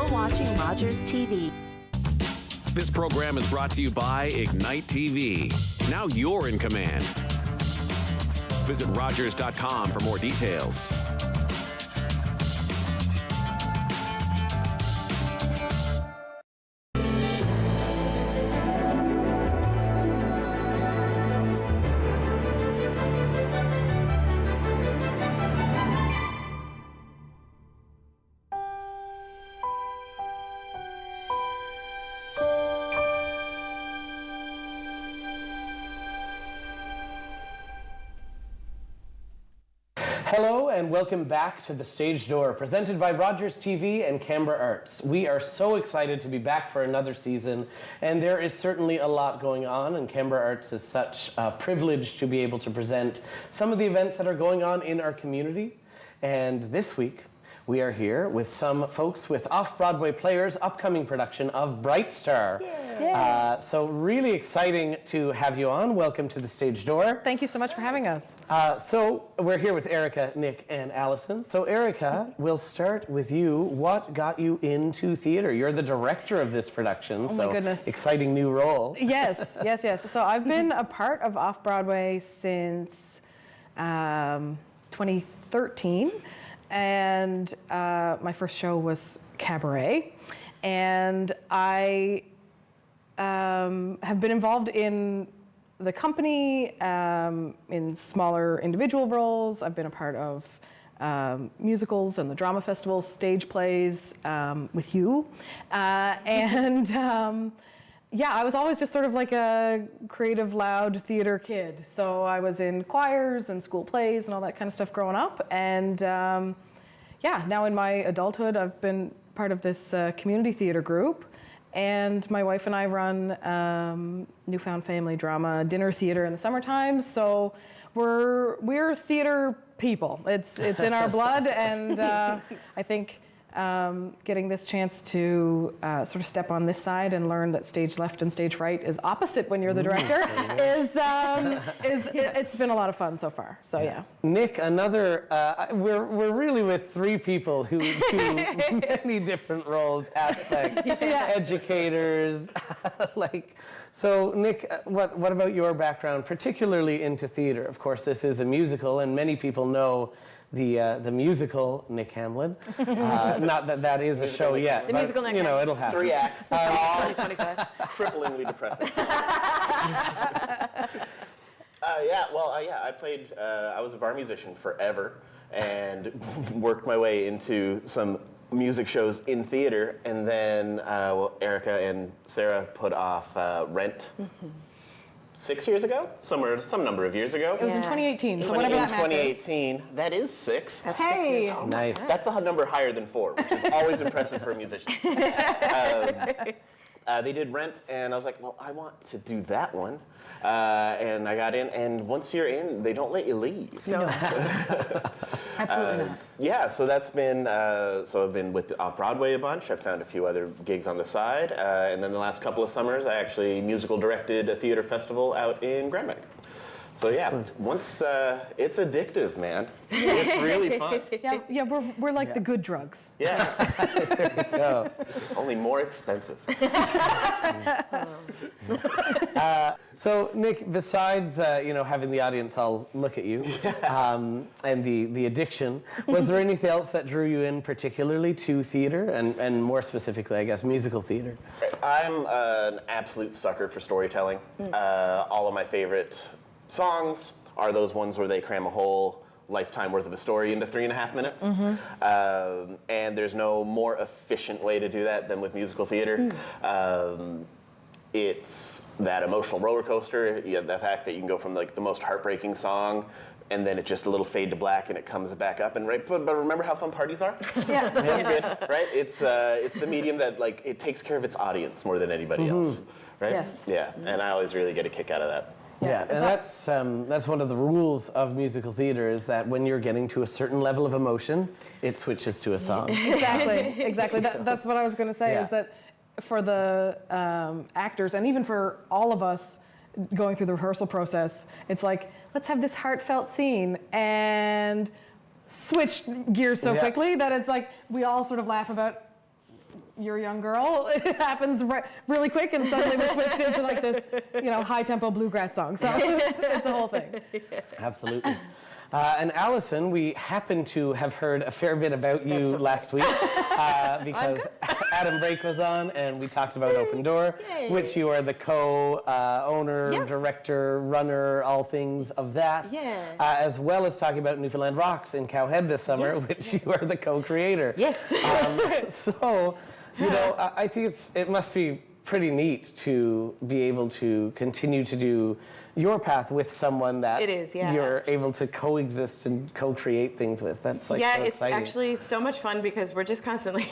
You're watching Rogers TV. This program is brought to you by Ignite TV. Now you're in command. Visit Rogers.com for more details. Hello and welcome back to The Stage Door, presented by Rogers TV and Canberra Arts. We are so excited to be back for another season, and there is certainly a lot going on, and Canberra Arts is such a privilege to be able to present some of the events that are going on in our community. And this week, we are here with some folks with Off-Broadway Players' upcoming production of Bright Star. So really exciting to have you on. Welcome to The Stage Door. Thank you so much for having us. So we're here with Erica, Nick, and Allison. So Erica, we'll start with you. What got you into theater? You're the director of this production. Oh my goodness. Exciting new role. Yes. So I've been a part of Off-Broadway since 2013. And my first show was Cabaret. And I have been involved in the company, in smaller individual roles. I've been a part of musicals and the drama festival, stage plays with you. Yeah, I was always just sort of like a creative, loud theater kid. So I was in choirs and school plays and all that kind of stuff growing up. And yeah, now in my adulthood, I've been part of this community theater group. And my wife and I run Newfound Family Drama dinner theater in the summertime. So we're theater people. It's in our blood, and I think getting this chance to sort of step on this side and learn that stage left and stage right is opposite when you're the director it's been a lot of fun so far. So yeah. Nick, another we're really with three people who do many different roles, aspects, educators, So Nick, what about your background, particularly into theater? Of course, this is a musical, and many people know the musical Nick Hamlin. Not that is a show yet. The musical Nick Hamlin. It'll happen. 3 acts. Cripplingly depressing. I played, I was a bar musician forever and worked my way into some music shows in theater, and then Erica and Sarah put off Rent 6 years ago? Some number of years ago. It was in 2018, so whatever that math is. 2018, that is 6. That's hey! six. Nice. That's a number higher than 4, which is always impressive for musicians. They did Rent, and I was like, well, I want to do that one. And I got in, and once you're in, they don't let you leave. No. Absolutely not. Yeah, so that's been, so I've been with Off-Broadway a bunch. I've found a few other gigs on the side. And then the last couple of summers, I actually musical directed a theater festival out in Grand Bank. So yeah, once it's addictive, man. It's really fun. Yeah, we're like the good drugs. Yeah. There you go. Only more expensive. So Nick, besides having the audience all look at you and the addiction, was there anything else that drew you in particularly to theater and more specifically, I guess, musical theater? I'm an absolute sucker for storytelling. All of my favorite songs are those ones where they cram a whole lifetime worth of a story into 3.5 minutes. And there's no more efficient way to do that than with musical theater. It's that emotional roller coaster. You have the fact that you can go from like the most heartbreaking song and then it just a little fade to black and it comes back up. And but remember how fun parties are? Yeah. That's good, right? It's the medium that like it takes care of its audience more than anybody else, right? Yes. Yeah, and I always really get a kick out of that. Yeah, and that's one of the rules of musical theater is that when you're getting to a certain level of emotion, it switches to a song. Exactly. That's what I was going to say, is that for the actors and even for all of us going through the rehearsal process, it's like, let's have this heartfelt scene and switch gears so quickly that it's like we all sort of laugh about you're a young girl. It happens really quick, and suddenly we're switched into like this, high-tempo bluegrass song. So it's a whole thing. Absolutely. And Allison, we happen to have heard a fair bit about you last week because Adam Brake was on and we talked about Open Door, which you are the co-owner, director, runner, all things of that, as well as talking about Newfoundland Rocks in Cowhead this summer, which you are the co-creator. Yes. So, I think it must be pretty neat to be able to continue to do your path with someone that It is, yeah. you're able to coexist and co-create things with. That's so it's exciting. actually so much fun because we're just constantly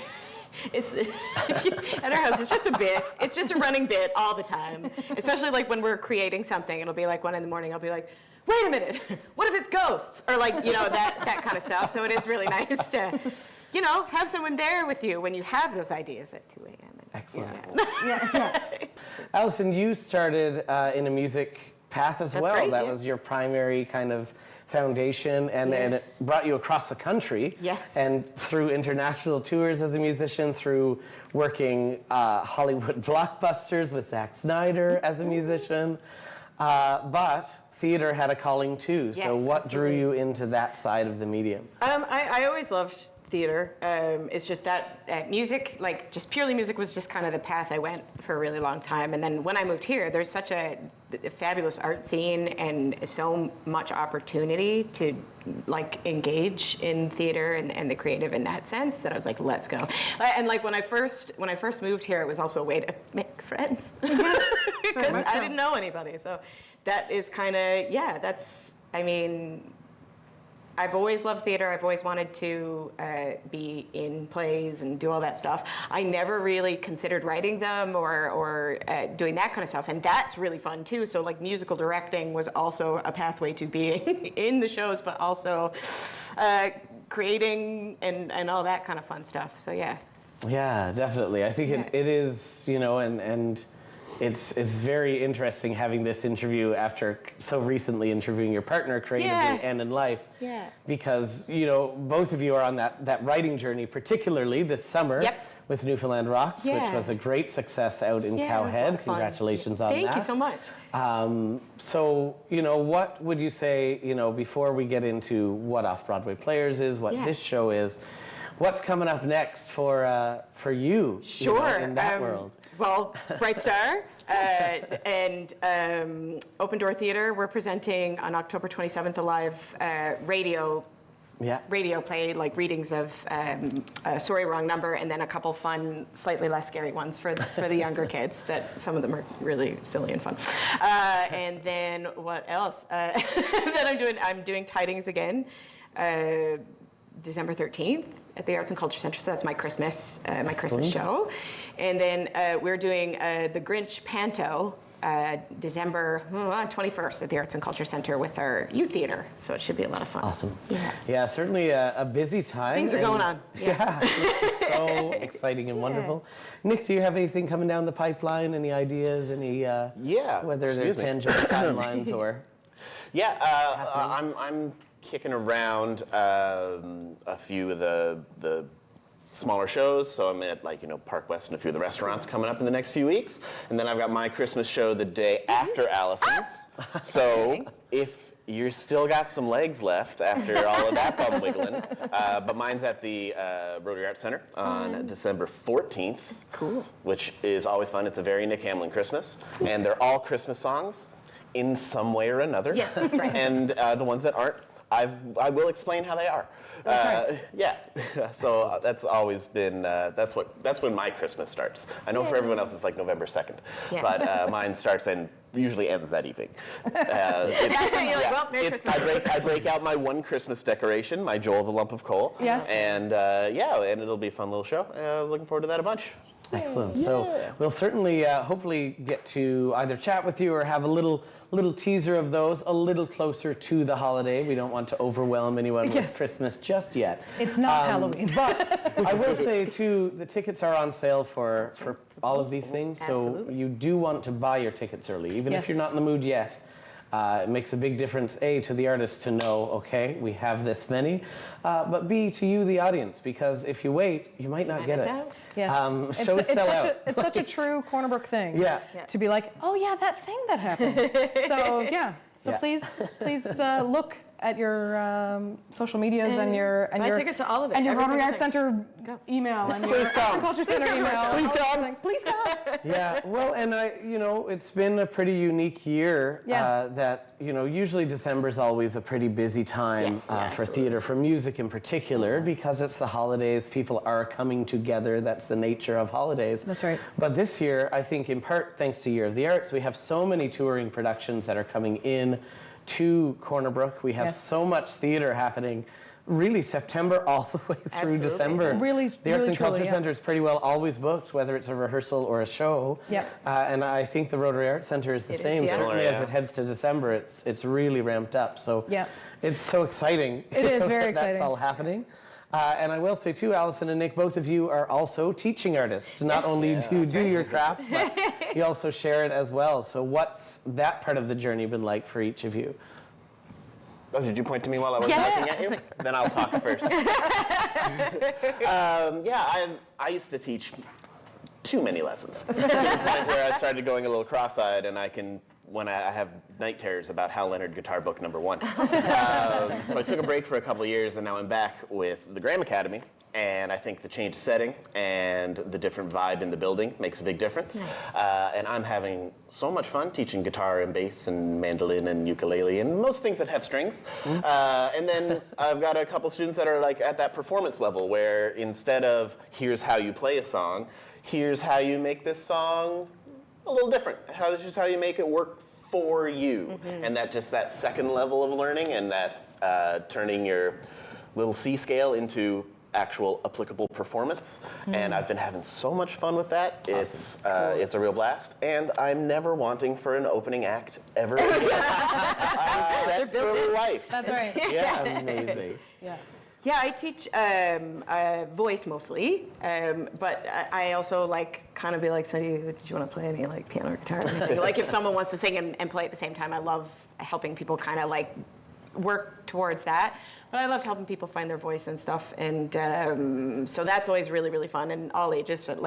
at our house, it's just a bit. It's just a running bit all the time. Especially like when we're creating something, it'll be like 1 a.m. I'll be like, wait a minute, what if it's ghosts? Or like, that kind of stuff. So it is really nice to, have someone there with you when you have those ideas at 2 a.m. Excellent. Yeah. Allison, you started in a music path as well. right, That yeah. was your primary kind of foundation, and it brought you across the country. Yes. And through international tours as a musician, through working Hollywood blockbusters with Zack Snyder as a musician. But theater had a calling too. Yes, So what drew absolutely. you into that side of the medium? I always loved theater. It's just that music, like just purely music, was just kind of the path I went for a really long time. And then when I moved here, there's such a fabulous art scene and so much opportunity to like engage in theater and the creative in that sense that I was like, let's go. And like when I first moved here, it was also a way to make friends because I didn't know anybody. So that is kind of, I've always loved theater. I've always wanted to be in plays and do all that stuff. I never really considered writing them or doing that kind of stuff, and that's really fun too. So like musical directing was also a pathway to being in the shows, but also creating and all that kind of fun stuff. So yeah. Yeah, definitely. I think it is, and it's very interesting having this interview after so recently interviewing your partner creatively and in life. Yeah. Because, both of you are on that writing journey, particularly this summer with Newfoundland Rocks, which was a great success out in Yeah, it was a lot Cowhead. of fun. Congratulations on that. Thank you so much. So, what would you say, before we get into what Off-Broadway Players is, what this show is, what's coming up next for you, Sure. in that world? Well, Bright Star and Open Door Theater, we're presenting on October 27th a live radio play, like readings of Sorry Wrong Number, and then a couple fun, slightly less scary ones for the younger kids. That some of them are really silly and fun. And then what else? Then I'm doing Tidings again, December 13th. At the Arts and Culture Center, so that's my Christmas show. And then we're doing the Grinch Panto December 21st at the Arts and Culture Center with our youth theater, so it should be a lot of fun. Awesome. Yeah. Yeah, certainly a busy time. Things are going on. Yeah, it's so exciting and wonderful. Nick, do you have anything coming down the pipeline? Any ideas? Any whether they're excuse me. tangible timelines or? Yeah, I'm kicking around a few of the smaller shows. So I'm at Park West and a few of the restaurants coming up in the next few weeks. And then I've got my Christmas show the day after Allison's. So if you still got some legs left after all of that bum wiggling, but mine's at the Rotary Arts Center on December 14th. Cool. Which is always fun. It's a very Nick Hamlin Christmas. And they're all Christmas songs in some way or another. Yes, that's right. And the ones that aren't, I will explain how they are. Yeah. So that's always been that's when my Christmas starts. I know for everyone else it's like November 2nd, but mine starts and usually ends that evening. I break out my one Christmas decoration, my Joel the Lump of Coal. Yes. And and it'll be a fun little show. Looking forward to that a bunch. Excellent. So we'll certainly, hopefully, get to either chat with you or have a little teaser of those a little closer to the holiday. We don't want to overwhelm anyone with Christmas just yet. It's not Halloween. But I will say, too, the tickets are on sale for all of these things. So you do want to buy your tickets early, even if you're not in the mood yet. It makes a big difference, A, to the artist to know, okay, we have this many, but B, to you, the audience, because if you wait, you might not get it. Yes. Shows sell out. It's such a true Corner Brook thing. Yeah. To be like, oh yeah, that thing that happened. So yeah. So Yeah. please look at your social medias and your buy tickets to all of it, and your every Rotary single Arts thing. Center email and your Please come. Arts and Culture Center email. Please all those come. things. Please come. Yeah, well, and it's been a pretty unique year. Yeah. That usually December's always a pretty busy time Yes, yeah, for absolutely. theater, for music in particular, because it's the holidays. People are coming together. That's the nature of holidays. That's right. But this year, I think in part thanks to Year of the Arts, we have so many touring productions that are coming in to Corner Brook. We have Yes. so much theater happening. Really, September all the way through Absolutely. December. Really, the Arts really, and Culture truly, yeah. Center is pretty well always booked, whether it's a rehearsal or a show. Yep. And I think the Rotary Arts Center is the It is, same. yeah. Certainly, Similar, as it yeah. heads to December, it's really ramped up. So Yep. it's so exciting. It is very that exciting. That's all happening. And I will say too, Alison and Nick, both of you are also teaching artists. Not only do you do your craft, but you also share it as well. So what's that part of the journey been like for each of you? Oh, did you point to me while I was Yeah. looking at you? Then I'll talk first. I used to teach too many lessons to the point where I started going a little cross-eyed, and when I have night terrors about Hal Leonard Guitar Book #1. So I took a break for a couple of years, and now I'm back with the Graham Academy. And I think the change of setting and the different vibe in the building makes a big difference. And I'm having so much fun teaching guitar and bass and mandolin and ukulele and most things that have strings. And then I've got a couple students that are like at that performance level where instead of here's how you play a song, here's how you make this song a little different. Here's how you make it work for you. And that second level of learning and that turning your little C scale into actual applicable performance, and I've been having so much fun with that. Awesome. It's a real blast, and I'm never wanting for an opening act ever again. I'm set for life. That's right. Yeah. Amazing. Yeah. Yeah, I teach voice mostly, but I also kind of be like, so do you want to play any piano or guitar or anything? Like if someone wants to sing and play at the same time, I love helping people kind of work towards that. But I love helping people find their voice and stuff, and so that's always really, really fun, and all ages, but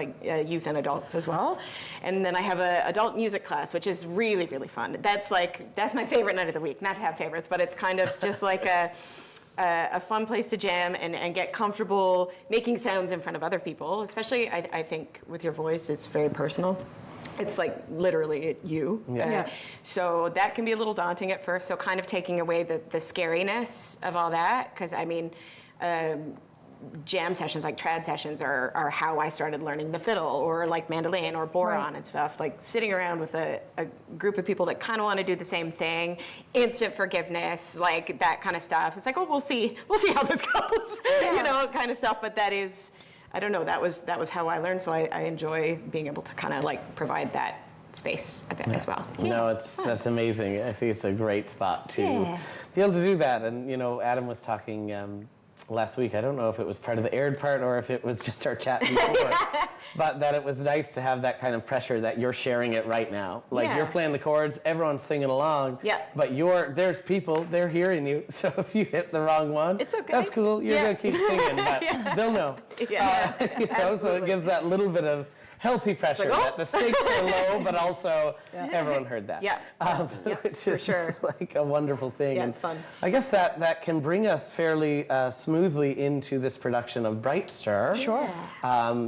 youth and adults as well. And then I have an adult music class, which is really, really fun. That's my favorite night of the week. Not to have favorites, but it's kind of just like a fun place to jam and get comfortable making sounds in front of other people. Especially, I think with your voice, it's very personal. It's literally you. Yeah. So that can be a little daunting at first. So kind of taking away the scariness of all that, because jam sessions, trad sessions, are how I started learning the fiddle or mandolin or boron and stuff. Sitting around with a group of people that kind of want to do the same thing, instant forgiveness, that kind of stuff. It's we'll see how this goes, kind of stuff. But that is. I don't know, that was how I learned, so I enjoy being able to kind of provide that space a bit as well. No, that's amazing. I think it's a great spot to be able to do that. And Adam was talking last week. I don't know if it was part of the aired part or if it was just our chat before, but that it was nice to have that kind of pressure that you're sharing it right now. You're playing the chords, everyone's singing along. Yeah. But there's people, they're hearing you. So if you hit the wrong one, it's okay. That's cool. You're gonna keep singing, but they'll know. Yeah. So it gives that little bit of healthy pressure that the stakes are low, but also everyone heard that. Yeah. Which is sure. a wonderful thing. Yeah, And it's fun. I guess that can bring us fairly smoothly into this production of Bright Star. Sure.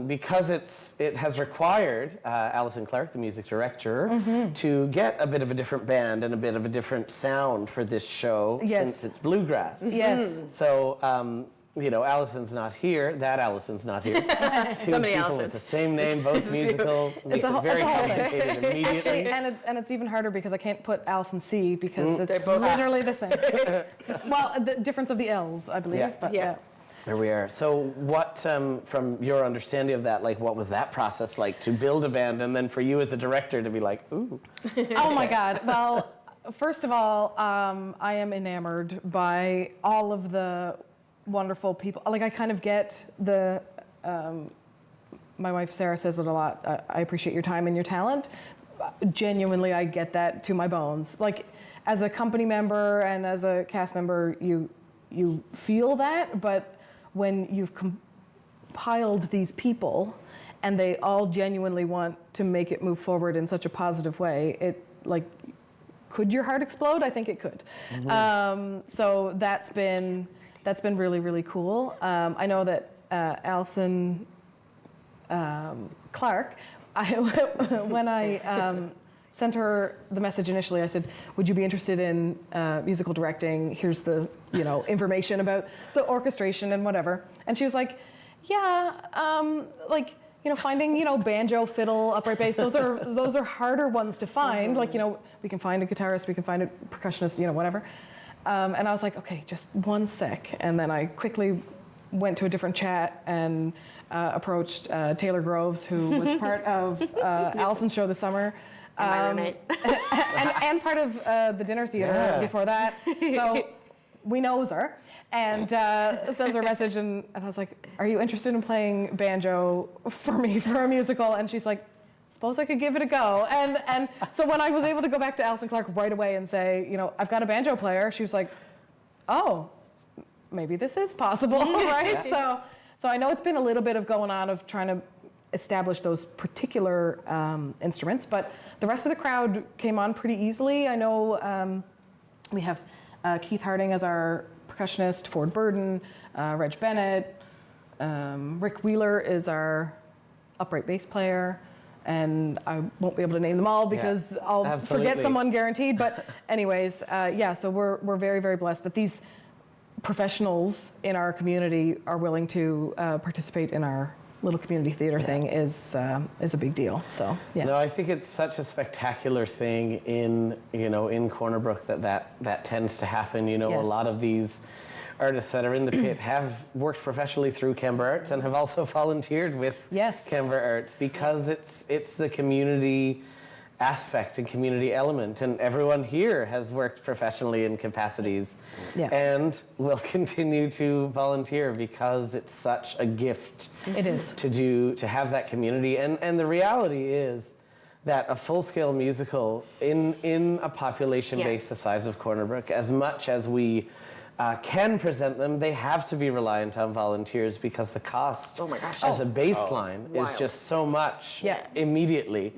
Because it has required Alison Clark, the music director, to get a bit of a different band and a bit of a different sound for this show since it's bluegrass. Yes. So Alison's not here. That Alison's not here. Two Somebody people Alisons. with the same name, both musical. Makes it very whole thing. complicated immediately. Actually, and it's even harder because I can't put Allison C because it's both- literally the same. Well, the difference of the L's, I believe. Yeah. But Yeah. There we are. So what, from your understanding of that, what was that process like to build a band, and then for you as a director to be like, ooh. Oh my God. Well, first of all, I am enamored by all of the wonderful people. I kind of get the, my wife Sarah says it a lot, I appreciate your time and your talent. Genuinely, I get that to my bones. as a company member and as a cast member, you feel that, but when you've compiled these people and they all genuinely want to make it move forward in such a positive way, it like, could your heart explode? I think it could. So that's been really, really cool. I know that Alison Clark, when I sent her the message initially, I said, would you be interested in musical directing? Here's the information about the orchestration and whatever. And she was like, yeah, finding banjo, fiddle, upright bass, those are harder ones to find. Like, we can find a guitarist, we can find a percussionist, whatever. And I was like, okay, just one sec. And then I quickly went to a different chat and approached Taylor Groves, who was part of Alison's show this summer. My roommate. and part of the dinner theater before that. So we knows her. And sends her a message, and I was like, are you interested in playing banjo for me for a musical? And she's like, suppose I could give it a go. And so when I was able to go back to Alison Clark right away and say, I've got a banjo player, she was like, oh, maybe this is possible, right? So I know it's been a little bit of going on of trying to establish those particular instruments, but the rest of the crowd came on pretty easily. I know we have Keith Harding as our percussionist, Ford Burden, Reg Bennett, Rick Wheeler is our upright bass player, and I won't be able to name them all because I'll forget someone guaranteed, but anyways, so we're very, very blessed that these professionals in our community are willing to participate in our little community theater thing is a big deal. So No, I think it's such a spectacular thing in Corner Brook that tends to happen. A lot of these artists that are in the pit have worked professionally through Canberra Arts and have also volunteered with Canberra Arts because it's the community aspect and community element, and everyone here has worked professionally in capacities and will continue to volunteer because it's such a gift. It is to have that community, and the reality is that a full-scale musical in a population base the size of Corner Brook, as much as we can present them, they have to be reliant on volunteers because the cost as a baseline is just so much immediately.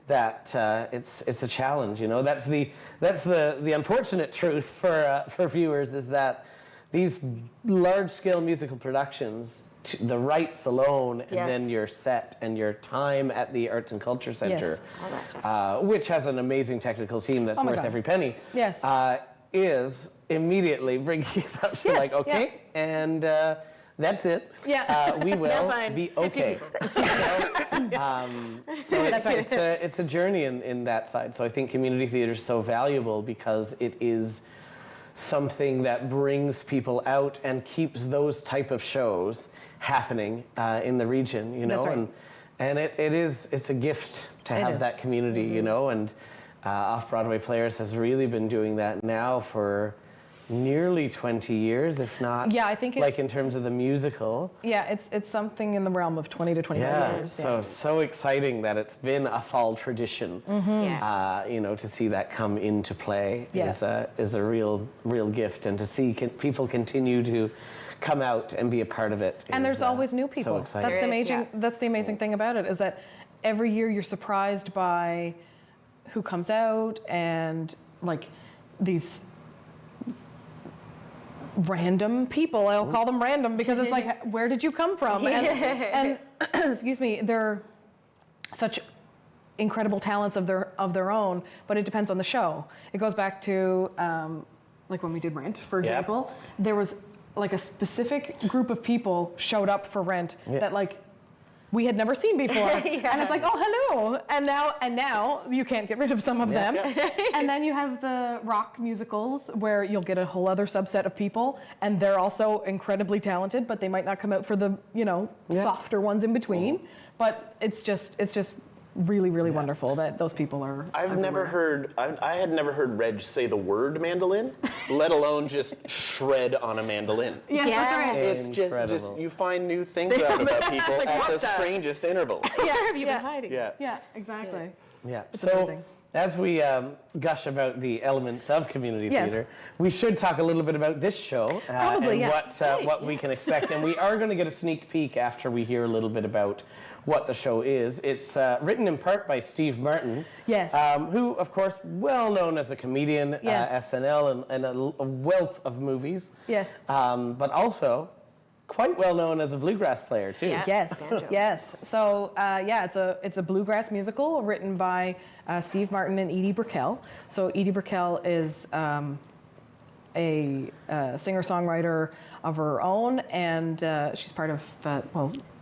That it's a challenge, That's the unfortunate truth for viewers is that these large-scale musical productions, the rights alone, and then your set and your time at the Arts and Culture Center, which has an amazing technical team that's worth every penny, is immediately bringing it up to and that's it. We will be okay. So it's a journey in that side. So I think community theater is so valuable because it is something that brings people out and keeps those type of shows happening in the region. That's right. And it's a gift to have that community. And Off-Broadway Players has really been doing that now for nearly 20 years, if not. I think in terms of the musical. It's something in the realm of 20 to 25 years. So exciting that it's been a fall tradition. To see that come into play is a real gift, and to see people continue to come out and be a part of it. And there's always new people. So exciting. That's the amazing thing about it is that every year you're surprised by who comes out and these random people. I'll call them random because it's like, where did you come from? And excuse me, they're such incredible talents of their own, but it depends on the show. It goes back to when we did Rent, for example. There was a specific group of people showed up for Rent that we had never seen before. And it's like, oh, hello. And now you can't get rid of some of them. And then you have the rock musicals where you'll get a whole other subset of people, and they're also incredibly talented, but they might not come out for the, softer ones in between. But it's just really, really wonderful that those people are. I had never heard Reg say the word mandolin, let alone just shred on a mandolin. Yes, that's right. It's just you find new things out about people at the strangest intervals. Where have you been hiding? Yeah, exactly. Yeah. It's so amazing. as we gush about the elements of community Yes. theater, we should talk a little bit about this show Probably, and yeah. what we can expect. And we are going to get a sneak peek after we hear a little bit about what the show is. It's written in part by Steve Martin, Yes. who, of course, well known as a comedian, Yes. SNL, and a wealth of movies. Yes. But also quite well known as a bluegrass player too. Yeah. Yes, Banjo. yes. So it's a bluegrass musical written by Steve Martin and Edie Brickell. So Edie Brickell is a singer-songwriter of her own, and she's part of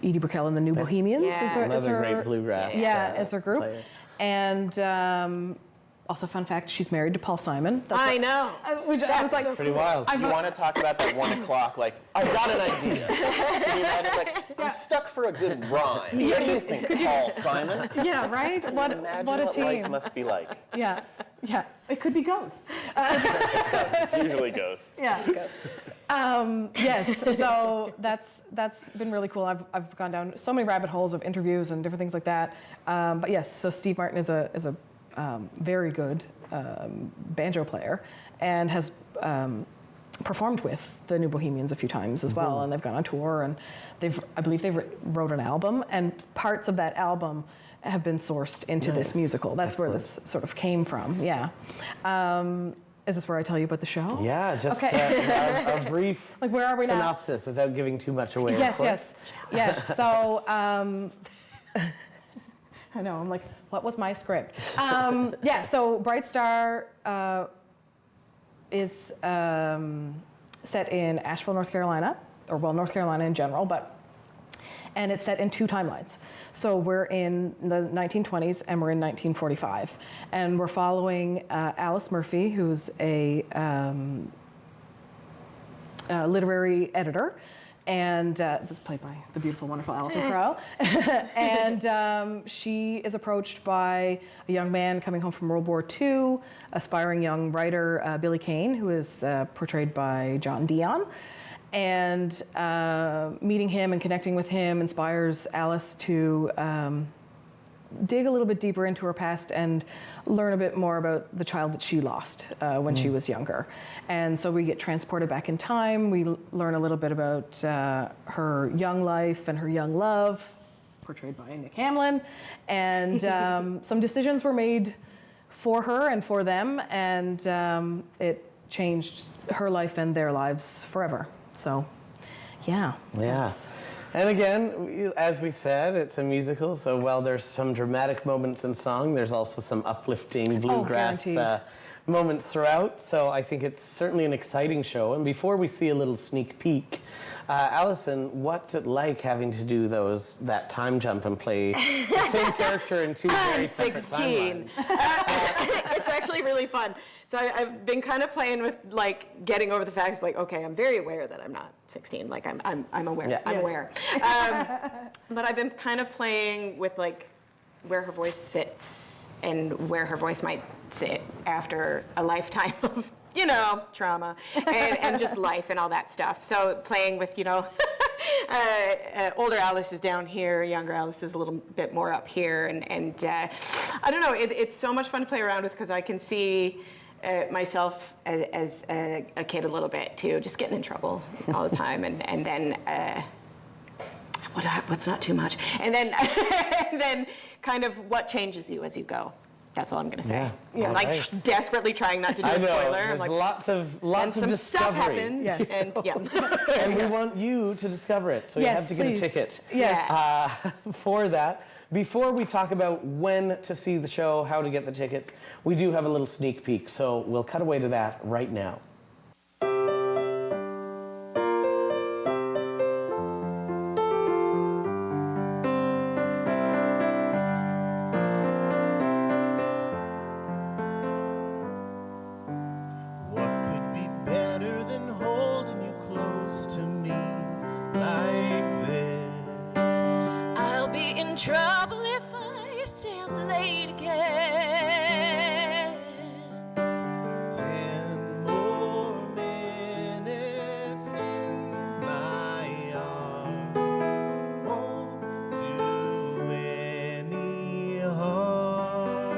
Edie Brickell and the New Bohemians. Yeah. Another great bluegrass. Is her group. player. And also, fun fact, she's married to Paul Simon. I know. Which I was like, Pretty wild. You want to talk about that 1 o'clock, like, I've got an idea. Can you imagine, like, I'm stuck for a good rhyme. What do you think, Paul Simon? yeah, right? Imagine What a what life team. must be like. Yeah. It could be ghosts. It's usually ghosts. Yeah. Yes. So that's been really cool. I've gone down so many rabbit holes of interviews and different things like that. But yes, so Steve Martin is a very good banjo player and has performed with the New Bohemians a few times as well, and they've gone on tour, and I believe they wrote an album, and parts of that album have been sourced into this musical. That's where this sort of came from. Yeah. Is this where I tell you about the show? Yeah, just Okay. a brief Like, where are we now? synopsis without giving too much away. of course. Yes. So, I know, I'm like, what was my script? So Bright Star is set in Asheville, North Carolina, or North Carolina in general, and it's set in 2 timelines. So we're in the 1920s and we're in 1945. And we're following Alice Murphy, who's a literary editor, and this is played by the beautiful, wonderful Alison Crowe. And she is approached by a young man coming home from World War II, aspiring young writer Billy Kane, who is portrayed by John Dion. And meeting him and connecting with him inspires Alice to dig a little bit deeper into her past and learn a bit more about the child that she lost when she was younger. And so we get transported back in time. We learn a little bit about her young life and her young love, portrayed by Nick Hamlin. And some decisions were made for her and for them, and it changed her life and their lives forever. So, yeah. And again, as we said, it's a musical, so while there's some dramatic moments in song, there's also some uplifting bluegrass guaranteed. moments throughout. So I think it's certainly an exciting show. And before we see a little sneak peek, Alison, what's it like having to do that time jump and play the same character in 2 very separate 16. timelines? It's actually really fun. So I've been kind of playing with like getting over the facts. Like, okay, I'm very aware that I'm not 16. Like I'm aware. Yeah. I'm Yes. aware. But I've been kind of playing with like where her voice sits and where her voice might sit after a lifetime of trauma and just life and all that stuff. So playing with older Alice is down here, younger Alice is a little bit more up here, and I don't know. It's so much fun to play around with because I can see myself as a kid a little bit too, just getting in trouble all the time, and then what's not too much, and then and then kind of what changes you as you go. That's all I'm going to say. Yeah. I'm like Right. desperately trying not to do I a know, spoiler. there's I'm like, lots of and some stuff discovery. happens, Yes. and yeah. And we want you to discover it, so you Yes, have to get please. a ticket. Yes. For that. Before we talk about when to see the show, how to get the tickets, we do have a little sneak peek, so we'll cut away to that right now. What could be better than holding you close to me like this? I'll be in trouble if I stay up late again. 10 more minutes in my arms won't do any harm.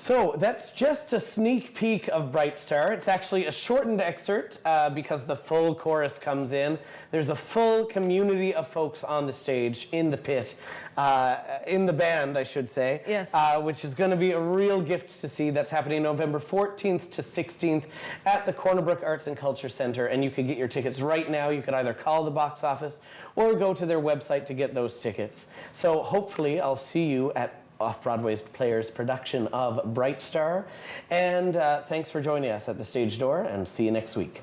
So that's just a sneak peek of Bright Star. It's actually a shortened excerpt because the full chorus comes in. There's a full community of folks on the stage in the pit, in the band, I should say. Yes. Which is going to be a real gift to see. That's happening November 14th to 16th at the Corner Brook Arts and Culture Center. And you could get your tickets right now. You could either call the box office or go to their website to get those tickets. So hopefully I'll see you at Off-Broadway's Players production of Bright Star. And thanks for joining us at the Stage Door, and see you next week.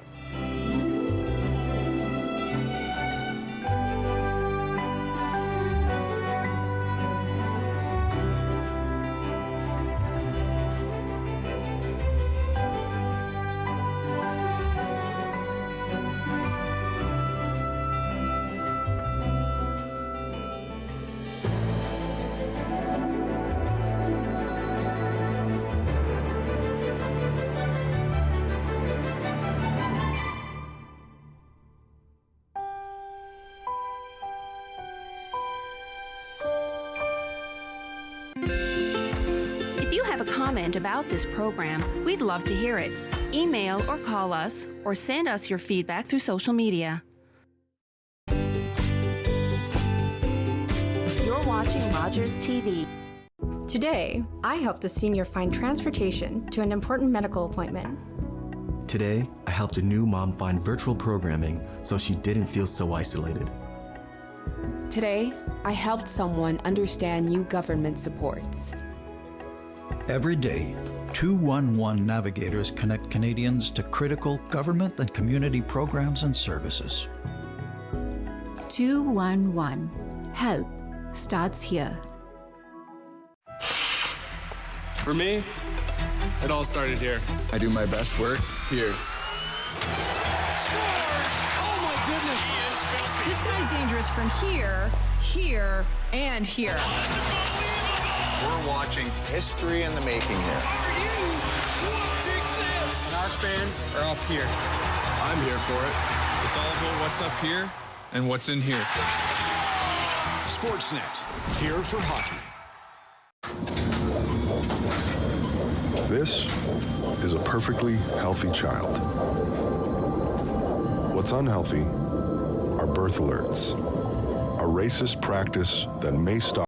If you have a comment about this program, we'd love to hear it. Email or call us, or send us your feedback through social media. You're watching Rogers TV. Today, I helped a senior find transportation to an important medical appointment. Today, I helped a new mom find virtual programming so she didn't feel so isolated. Today, I helped someone understand new government supports. Every day, 211 navigators connect Canadians to critical government and community programs and services. 211. Help starts here. For me, it all started here. I do my best work here. Scores! Oh my goodness! This guy's dangerous from here, here, and here. We're watching history in the making here. Are you watching this? And our fans are up here. I'm here for it. It's all about what's up here and what's in here. Sportsnet, here for hockey. This is a perfectly healthy child. What's unhealthy are birth alerts, a racist practice that may stop